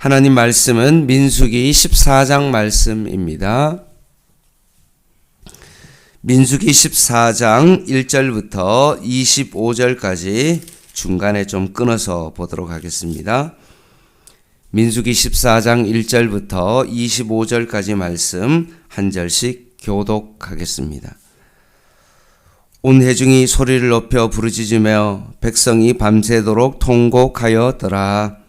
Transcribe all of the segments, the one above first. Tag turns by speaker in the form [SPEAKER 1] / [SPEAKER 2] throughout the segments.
[SPEAKER 1] 하나님 말씀은 민수기 14장 말씀입니다. 민수기 14장 1절부터 25절까지 중간에 좀 끊어서 보도록 하겠습니다. 민수기 14장 1절부터 25절까지 말씀 한 절씩 교독하겠습니다. 온 회중이 소리를 높여 부르짖으며 백성이 밤새도록 통곡하였더라.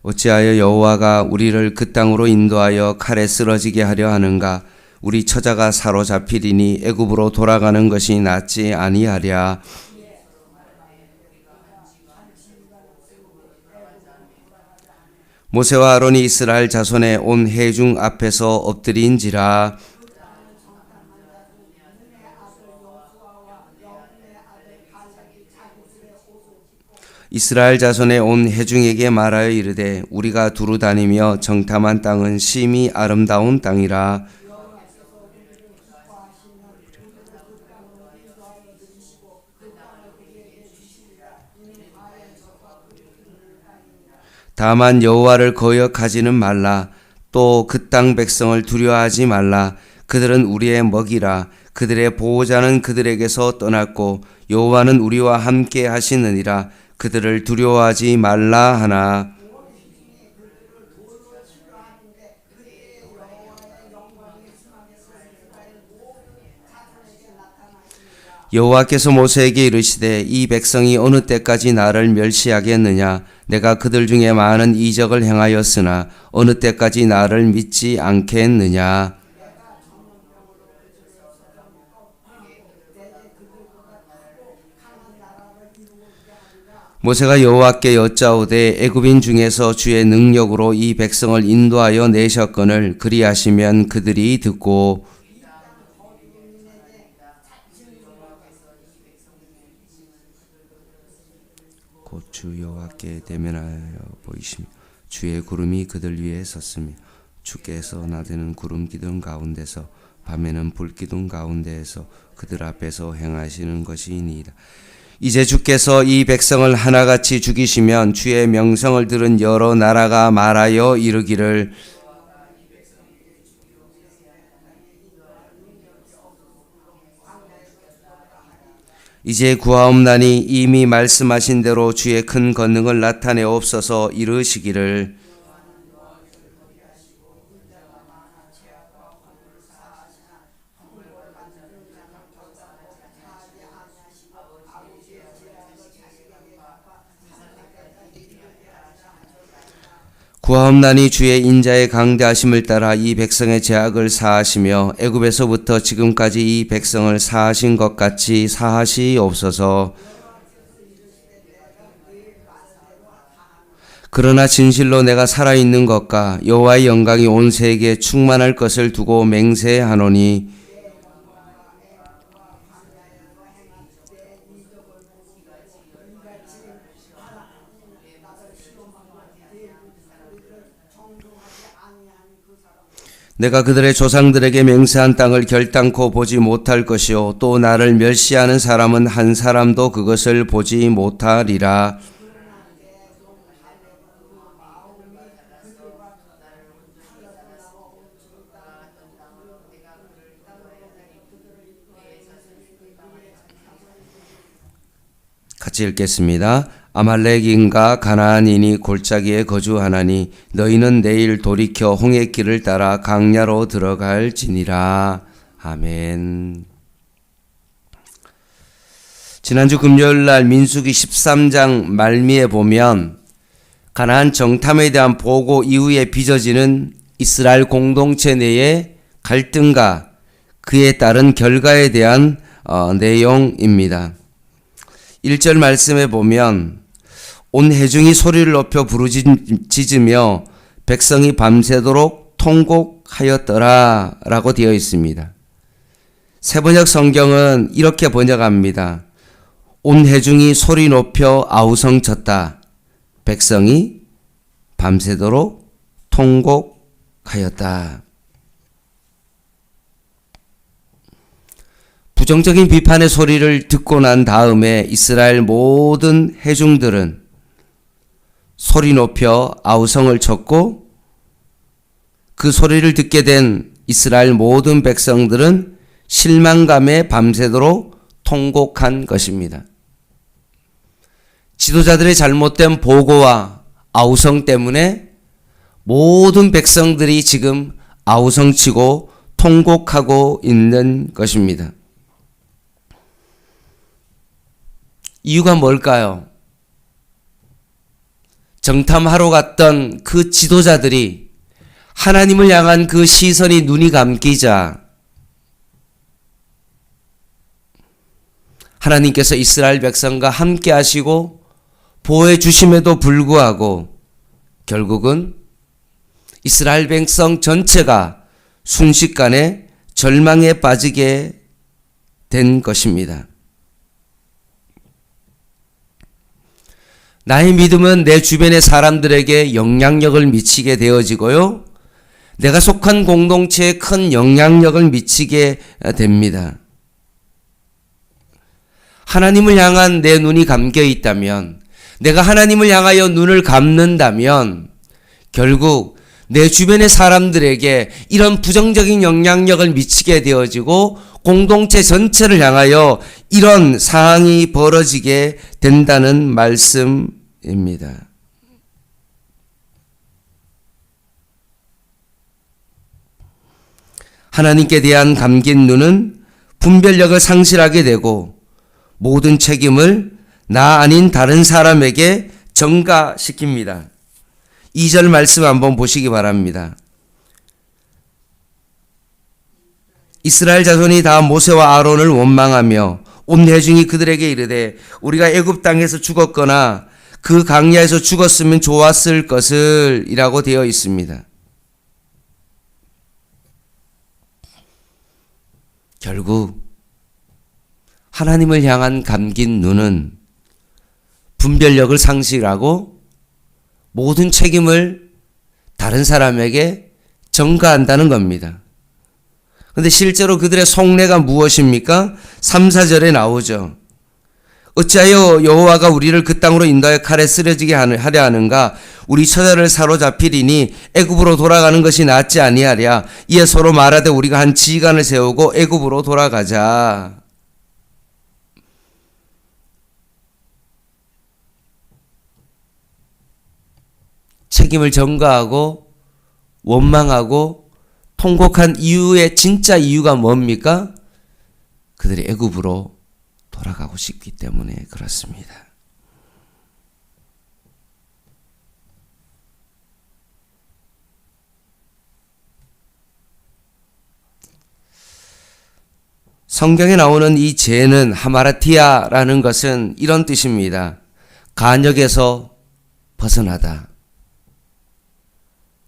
[SPEAKER 1] 어찌하여 여호와가 우리를 그 땅으로 인도하여 칼에 쓰러지게 하려 하는가? 우리 처자가 사로잡히리니 애굽으로 돌아가는 것이 낫지 아니하랴. 모세와 아론이 이스라엘 자손의 온 회중 앞에서 엎드린지라. 이스라엘 자손의 온 회중에게 말하여 이르되 우리가 두루 다니며 정탐한 땅은 심히 아름다운 땅이라. 다만 여호와를 거역하지는 말라. 또 그 땅 백성을 두려워하지 말라. 그들은 우리의 먹이라. 그들의 보호자는 그들에게서 떠났고 여호와는 우리와 함께 하시느니라. 그들을 두려워하지 말라 하나. 여호와께서 모세에게 이르시되 이 백성이 어느 때까지 나를 멸시하겠느냐? 내가 그들 중에 많은 이적을 행하였으나 어느 때까지 나를 믿지 않겠느냐? 모세가 여호와께 여짜오되 애굽인 중에서 주의 능력으로 이 백성을 인도하여 내셨거늘 그리하시면 그들이 듣고 곧 주 여호와께 대면하여 보이시며 주의 구름이 그들 위에 섰으며 주께서 나드는 구름 기둥 가운데서 밤에는 불 기둥 가운데에서 그들 앞에서 행하시는 것이니이다. 이제 주께서 이 백성을 하나같이 죽이시면 주의 명성을 들은 여러 나라가 말하여 이르기를 이제 구하옵나니 이미 말씀하신 대로 주의 큰 권능을 나타내옵소서. 이르시기를 구하옵나니 주의 인자의 강대하심을 따라 이 백성의 죄악을 사하시며 애굽에서부터 지금까지 이 백성을 사하신 것 같이 사하시옵소서. 그러나 진실로 내가 살아있는 것과 여호와의 영광이 온 세계에 충만할 것을 두고 맹세하노니 내가 그들의 조상들에게 맹세한 땅을 결단코 보지 못할 것이요 또 나를 멸시하는 사람은 한 사람도 그것을 보지 못하리라. 같이 읽겠습니다. 아말렉인과 가나안인이 골짜기에 거주하나니 너희는 내일 돌이켜 홍해 길을 따라 강야로 들어갈지니라. 아멘. 지난주 금요일날 민수기 13장 말미에 보면 가나안 정탐에 대한 보고 이후에 빚어지는 이스라엘 공동체 내의 갈등과 그에 따른 결과에 대한 내용입니다. 1절 말씀에 보면 온 회중이 소리를 높여 부르짖으며 백성이 밤새도록 통곡하였더라 라고 되어 있습니다. 세번역 성경은 이렇게 번역합니다. 온 회중이 소리 높여 아우성쳤다. 백성이 밤새도록 통곡하였다. 부정적인 비판의 소리를 듣고 난 다음에 이스라엘 모든 회중들은 소리 높여 아우성을 쳤고, 그 소리를 듣게 된 이스라엘 모든 백성들은 실망감에 밤새도록 통곡한 것입니다. 지도자들의 잘못된 보고와 아우성 때문에 모든 백성들이 지금 아우성치고 통곡하고 있는 것입니다. 이유가 뭘까요? 정탐하러 갔던 그 지도자들이 하나님을 향한 그 시선이 눈이 감기자 하나님께서 이스라엘 백성과 함께 하시고 보호해 주심에도 불구하고 결국은 이스라엘 백성 전체가 순식간에 절망에 빠지게 된 것입니다. 나의 믿음은 내 주변의 사람들에게 영향력을 미치게 되어지고요, 내가 속한 공동체에 큰 영향력을 미치게 됩니다. 하나님을 향한 내 눈이 감겨 있다면, 내가 하나님을 향하여 눈을 감는다면 결국 내 주변의 사람들에게 이런 부정적인 영향력을 미치게 되어지고 공동체 전체를 향하여 이런 상황이 벌어지게 된다는 말씀입니다. 하나님께 대한 감긴 눈은 분별력을 상실하게 되고 모든 책임을 나 아닌 다른 사람에게 전가시킵니다. 2절 말씀 한번 보시기 바랍니다. 이스라엘 자손이 다 모세와 아론을 원망하며 온 회중이 그들에게 이르되 우리가 애굽 땅에서 죽었거나 그 광야에서 죽었으면 좋았을 것을 이라고 되어 있습니다. 결국 하나님을 향한 감긴 눈은 분별력을 상실하고 모든 책임을 다른 사람에게 전가한다는 겁니다. 그런데 실제로 그들의 속내가 무엇입니까? 3, 4절에 나오죠. 어찌하여 여호와가 우리를 그 땅으로 인도하여 칼에 쓰러지게 하려 하는가? 우리 처자를 사로잡히리니 애굽으로 돌아가는 것이 낫지 아니하랴. 이에 서로 말하되 우리가 한 지휘관을 세우고 애굽으로 돌아가자. 책임을 전가하고 원망하고 통곡한 이유의 진짜 이유가 뭡니까? 그들이 애굽으로 돌아가고 싶기 때문에 그렇습니다. 성경에 나오는 이 죄는 하마라티아라는 것은 이런 뜻입니다. 간역에서 벗어나다.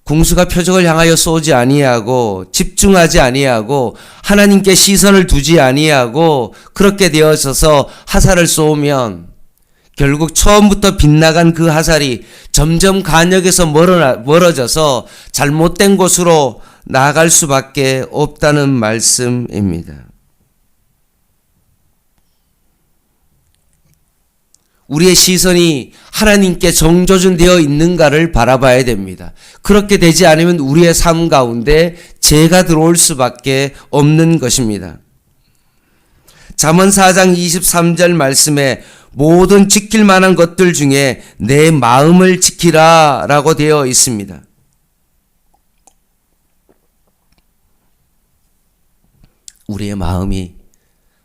[SPEAKER 1] 궁수가 표적을 향하여 쏘지 아니하고 집중하지 아니하고 하나님께 시선을 두지 아니하고 그렇게 되어져서 화살을 쏘면 결국 처음부터 빗나간 그 화살이 점점 간역에서 멀어져서 잘못된 곳으로 나아갈 수밖에 없다는 말씀입니다. 우리의 시선이 하나님께 정조준되어 있는가를 바라봐야 됩니다. 그렇게 되지 않으면 우리의 삶 가운데 죄가 들어올 수밖에 없는 것입니다. 잠언 4장 23절 말씀에 모든 지킬 만한 것들 중에 내 마음을 지키라 라고 되어 있습니다. 우리의 마음이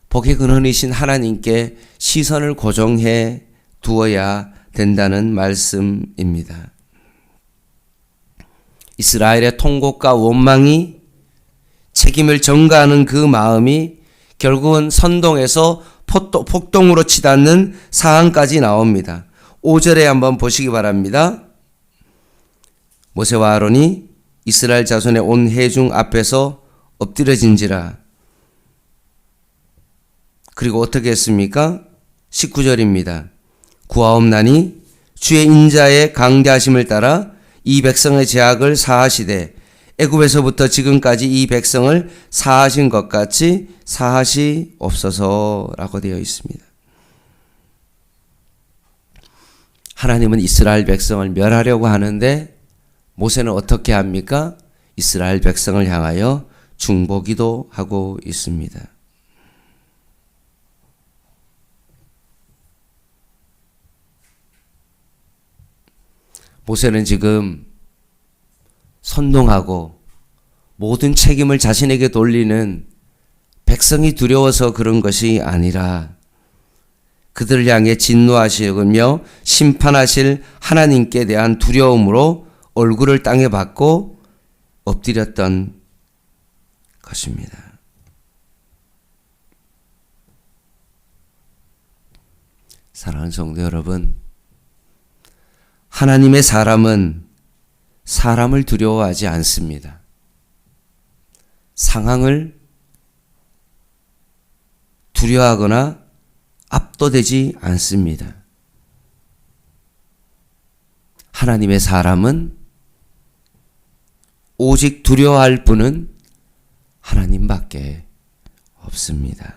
[SPEAKER 1] 복의 근원이신 하나님께 시선을 고정해 두어야 된다는 말씀입니다. 이스라엘의 통곡과 원망이 책임을 전가하는 그 마음이 결국은 선동에서 폭동으로 치닫는 상황까지 나옵니다. 5절에 한번 보시기 바랍니다. 모세와 아론이 이스라엘 자손의 온 회중 앞에서 엎드려진지라. 그리고 어떻게 했습니까? 19절입니다. 구하옵나니 주의 인자의 강대하심을 따라 이 백성의 죄악을 사하시되 애굽에서부터 지금까지 이 백성을 사하신 것 같이 사하시옵소서라고 되어 있습니다. 하나님은 이스라엘 백성을 멸하려고 하는데 모세는 어떻게 합니까? 이스라엘 백성을 향하여 중보기도 하고 있습니다. 모세는 지금 선동하고 모든 책임을 자신에게 돌리는 백성이 두려워서 그런 것이 아니라 그들을 향해 진노하시며 심판하실 하나님께 대한 두려움으로 얼굴을 땅에 받고 엎드렸던 것입니다. 사랑하는 성도 여러분, 하나님의 사람은 사람을 두려워하지 않습니다. 상황을 두려워하거나 압도되지 않습니다. 하나님의 사람은 오직 두려워할 분은 하나님밖에 없습니다.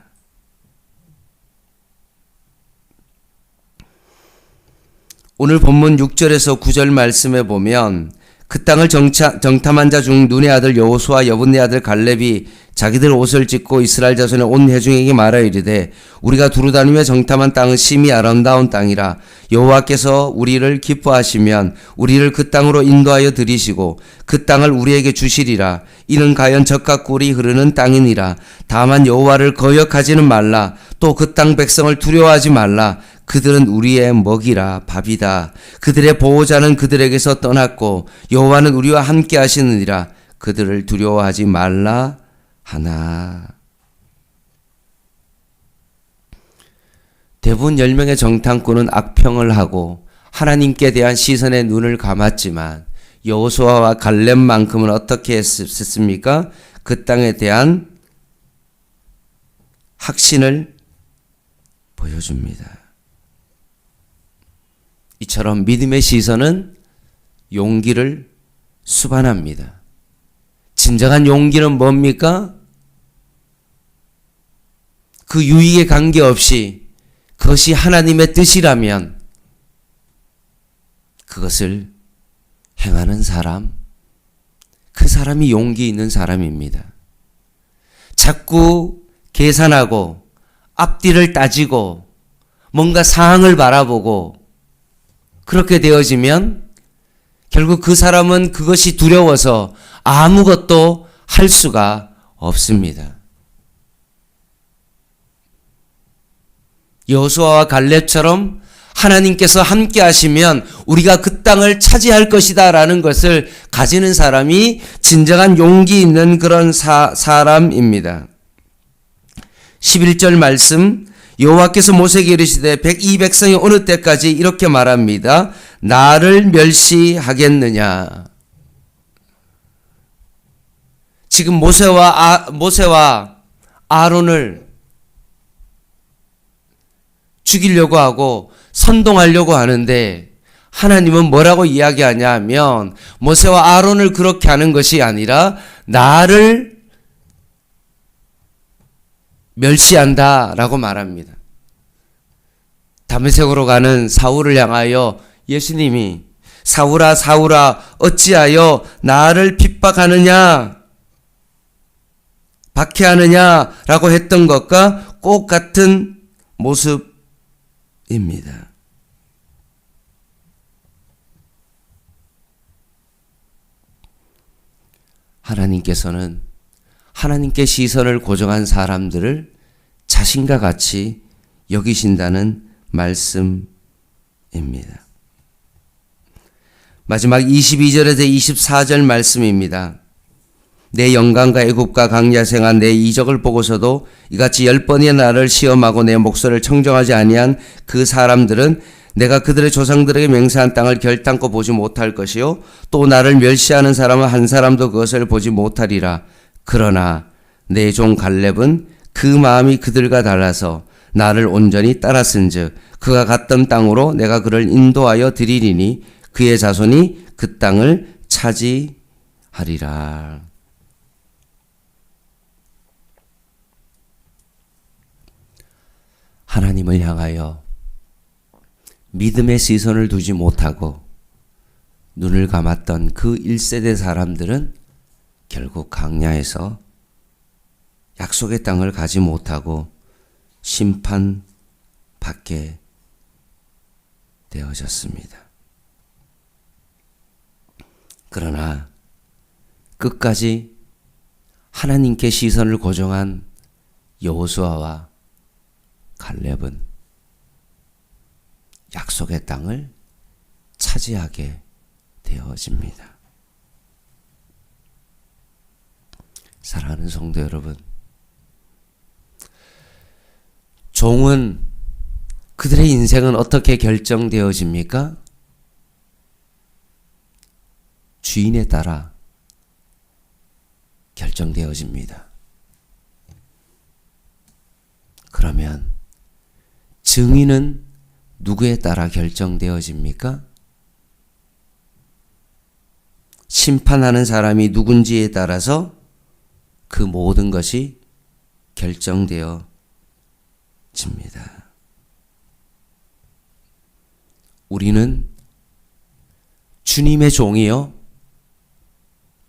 [SPEAKER 1] 오늘 본문 6절에서 9절 말씀에 보면 그 땅을 정탐한 자 중 눈의 아들 여호수아 여분네 아들 갈렙이 자기들 옷을 찢고 이스라엘 자손의 온 회중에게 말하여 이르되 우리가 두루다니며 정탐한 땅은 심히 아름다운 땅이라 여호와께서 우리를 기뻐하시면 우리를 그 땅으로 인도하여 들이시고 그 땅을 우리에게 주시리라. 이는 가연 젖과 꿀이 흐르는 땅이니라. 다만 여호와를 거역하지는 말라. 또 그 땅 백성을 두려워하지 말라. 그들은 우리의 먹이라 밥이다. 그들의 보호자는 그들에게서 떠났고 여호와는 우리와 함께 하시느니라. 그들을 두려워하지 말라 하나. 대부분 10명의 정탐꾼은 악평을 하고 하나님께 대한 시선에 눈을 감았지만 여호수아와 갈렙만큼은 어떻게 했습니까? 그 땅에 대한 확신을 보여줍니다. 이처럼 믿음의 시선은 용기를 수반합니다. 진정한 용기는 뭡니까? 그 유익에 관계없이 그것이 하나님의 뜻이라면 그것을 행하는 사람, 그 사람이 용기 있는 사람입니다. 자꾸 계산하고 앞뒤를 따지고 뭔가 상황을 바라보고 그렇게 되어지면 결국 그 사람은 그것이 두려워서 아무것도 할 수가 없습니다. 여호수아와 갈렙처럼 하나님께서 함께 하시면 우리가 그 땅을 차지할 것이다 라는 것을 가지는 사람이 진정한 용기 있는 그런 사람입니다. 11절 말씀, 여호와께서 모세에게 이르시되 이 백성이 어느 때까지 이렇게 말합니다. 나를 멸시하겠느냐. 지금 모세와 아론을 죽이려고 하고 선동하려고 하는데 하나님은 뭐라고 이야기하냐 하면 모세와 아론을 그렇게 하는 것이 아니라 나를 멸시한다 라고 말합니다. 다메섹으로 가는 사울을 향하여 예수님이 사울아 사울아 어찌하여 나를 핍박하느냐 박해하느냐 라고 했던 것과 꼭 같은 모습입니다. 하나님께서는 하나님께 시선을 고정한 사람들을 자신과 같이 여기신다는 말씀입니다. 마지막 22절에서 24절 말씀입니다. 내 영광과 애굽과 광야 생활 내 이적을 보고서도 이같이 10번의 나를 시험하고 내 목소리를 청정하지 아니한 그 사람들은 내가 그들의 조상들에게 맹세한 땅을 결단코 보지 못할 것이요 또 나를 멸시하는 사람은 한 사람도 그것을 보지 못하리라. 그러나 내 종 갈렙은 그 마음이 그들과 달라서 나를 온전히 따랐은즉 그가 갔던 땅으로 내가 그를 인도하여 드리리니 그의 자손이 그 땅을 차지하리라. 하리라. 하나님을 향하여 믿음의 시선을 두지 못하고 눈을 감았던 그 1세대 사람들은 결국 광야에서 약속의 땅을 가지 못하고 심판받게 되어졌습니다. 그러나 끝까지 하나님께 시선을 고정한 여호수아와 갈렙은 약속의 땅을 차지하게 되어집니다. 사랑하는 성도 여러분, 종은 그들의 인생은 어떻게 결정되어집니까? 주인에 따라 결정되어집니다. 그러면 증인은 누구에 따라 결정되어집니까? 심판하는 사람이 누군지에 따라서 그 모든 것이 결정되어집니다. 우리는 주님의 종이요,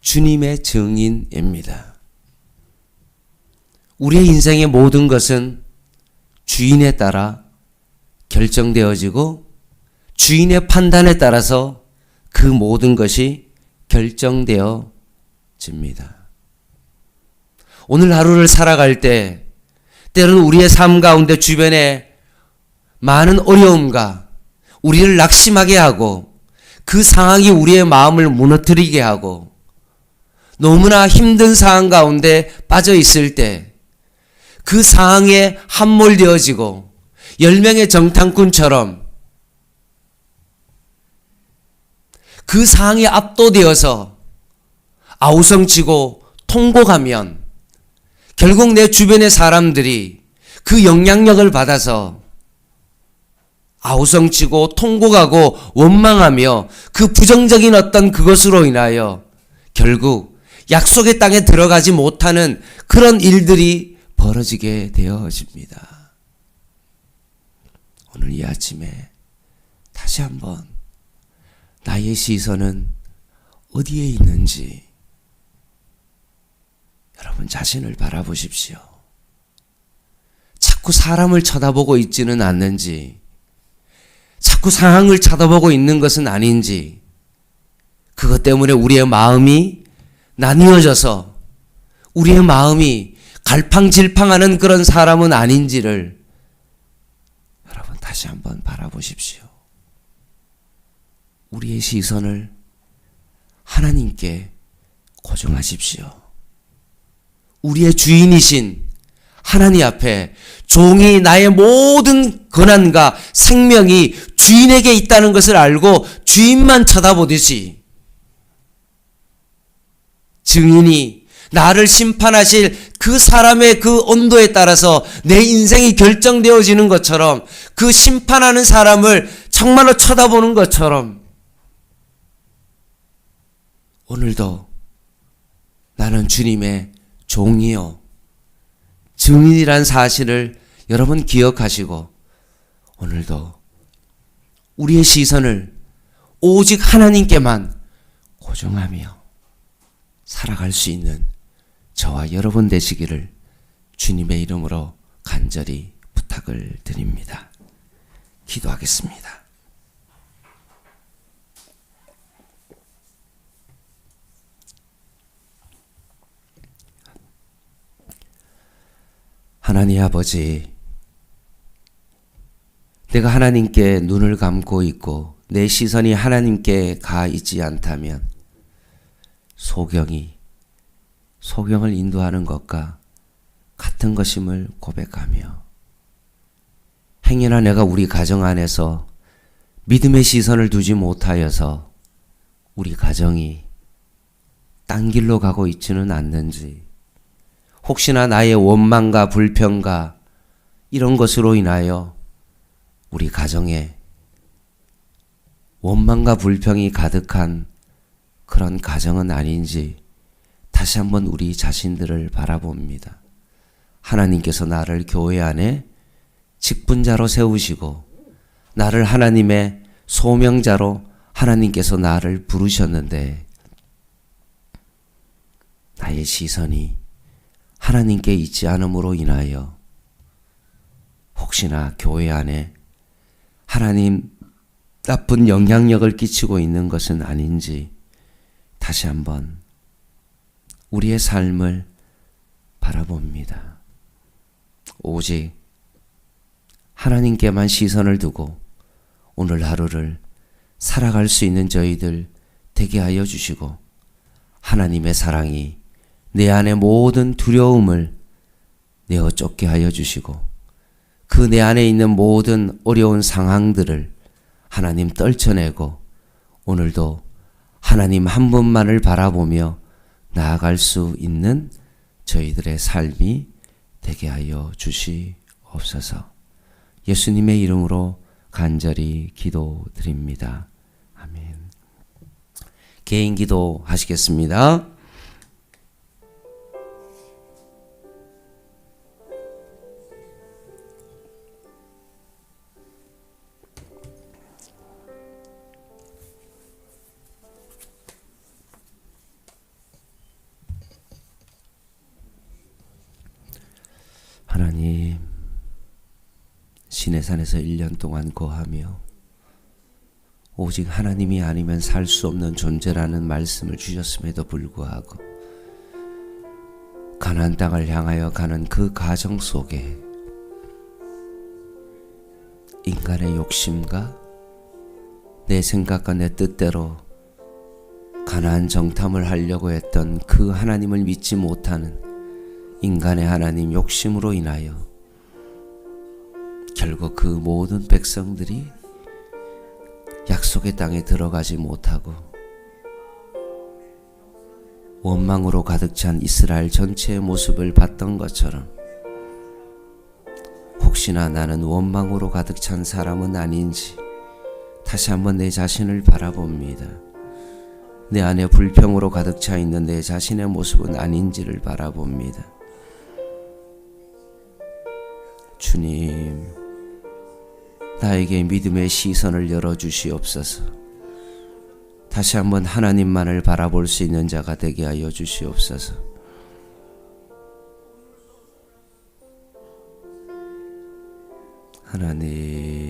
[SPEAKER 1] 주님의 증인입니다. 우리의 인생의 모든 것은 주인에 따라 결정되어지고 주인의 판단에 따라서 그 모든 것이 결정되어집니다. 오늘 하루를 살아갈 때 때로는 우리의 삶 가운데 주변에 많은 어려움과 우리를 낙심하게 하고 그 상황이 우리의 마음을 무너뜨리게 하고 너무나 힘든 상황 가운데 빠져 있을 때 그 상황에 함몰되어지고 10명의 정탐꾼처럼 그 상황에 압도되어서 아우성치고 통곡하면 결국 내 주변의 사람들이 그 영향력을 받아서 아우성치고 통곡하고 원망하며 그 부정적인 어떤 그것으로 인하여 결국 약속의 땅에 들어가지 못하는 그런 일들이 벌어지게 되어집니다. 오늘 이 아침에 다시 한번 나의 시선은 어디에 있는지 여러분 자신을 바라보십시오. 자꾸 사람을 쳐다보고 있지는 않는지, 자꾸 상황을 쳐다보고 있는 것은 아닌지, 그것 때문에 우리의 마음이 나뉘어져서 우리의 마음이 갈팡질팡하는 그런 사람은 아닌지를 여러분 다시 한번 바라보십시오. 우리의 시선을 하나님께 고정하십시오. 우리의 주인이신 하나님 앞에 종이 나의 모든 권한과 생명이 주인에게 있다는 것을 알고 주인만 쳐다보듯이 증인이 나를 심판하실 그 사람의 그 온도에 따라서 내 인생이 결정되어지는 것처럼 그 심판하는 사람을 정말로 쳐다보는 것처럼 오늘도 나는 주님의 종이요 증인이란 사실을 여러분 기억하시고 오늘도 우리의 시선을 오직 하나님께만 고정하며 살아갈 수 있는 저와 여러분 되시기를 주님의 이름으로 간절히 부탁을 드립니다. 기도하겠습니다. 하나님 아버지, 내가 하나님께 눈을 감고 있고 내 시선이 하나님께 가 있지 않다면 소경을 인도하는 것과 같은 것임을 고백하며 행여나 내가 우리 가정 안에서 믿음의 시선을 두지 못하여서 우리 가정이 딴 길로 가고 있지는 않는지, 혹시나 나의 원망과 불평과 이런 것으로 인하여 우리 가정에 원망과 불평이 가득한 그런 가정은 아닌지 다시 한번 우리 자신들을 바라봅니다. 하나님께서 나를 교회 안에 직분자로 세우시고 나를 하나님의 소명자로 하나님께서 나를 부르셨는데 나의 시선이 하나님께 있지 않음으로 인하여 혹시나 교회 안에 하나님 나쁜 영향력을 끼치고 있는 것은 아닌지 다시 한번 우리의 삶을 바라봅니다. 오직 하나님께만 시선을 두고 오늘 하루를 살아갈 수 있는 저희들 되게 하여 주시고 하나님의 사랑이 내 안의 모든 두려움을 내어 쫓게 하여 주시고 그 내 안에 있는 모든 어려운 상황들을 하나님 떨쳐내고 오늘도 하나님 한 분만을 바라보며 나아갈 수 있는 저희들의 삶이 되게 하여 주시옵소서. 예수님의 이름으로 간절히 기도드립니다. 아멘. 개인 기도 하시겠습니다. 하나님, 시내산에서 1년 동안 거하며 오직 하나님이 아니면 살 수 없는 존재라는 말씀을 주셨음에도 불구하고 가나안 땅을 향하여 가는 그 가정 속에 인간의 욕심과 내 생각과 내 뜻대로 가나안 정탐을 하려고 했던 그 하나님을 믿지 못하는 인간의 하나님 욕심으로 인하여 결국 그 모든 백성들이 약속의 땅에 들어가지 못하고 원망으로 가득 찬 이스라엘 전체의 모습을 봤던 것처럼 혹시나 나는 원망으로 가득 찬 사람은 아닌지 다시 한번 내 자신을 바라봅니다. 내 안에 불평으로 가득 차 있는 내 자신의 모습은 아닌지를 바라봅니다. 주님, 나에게 믿음의 시선을 열어주시옵소서. 다시 한번 하나님만을 바라볼 수 있는 자가 되게 하여 주시옵소서. 하나님,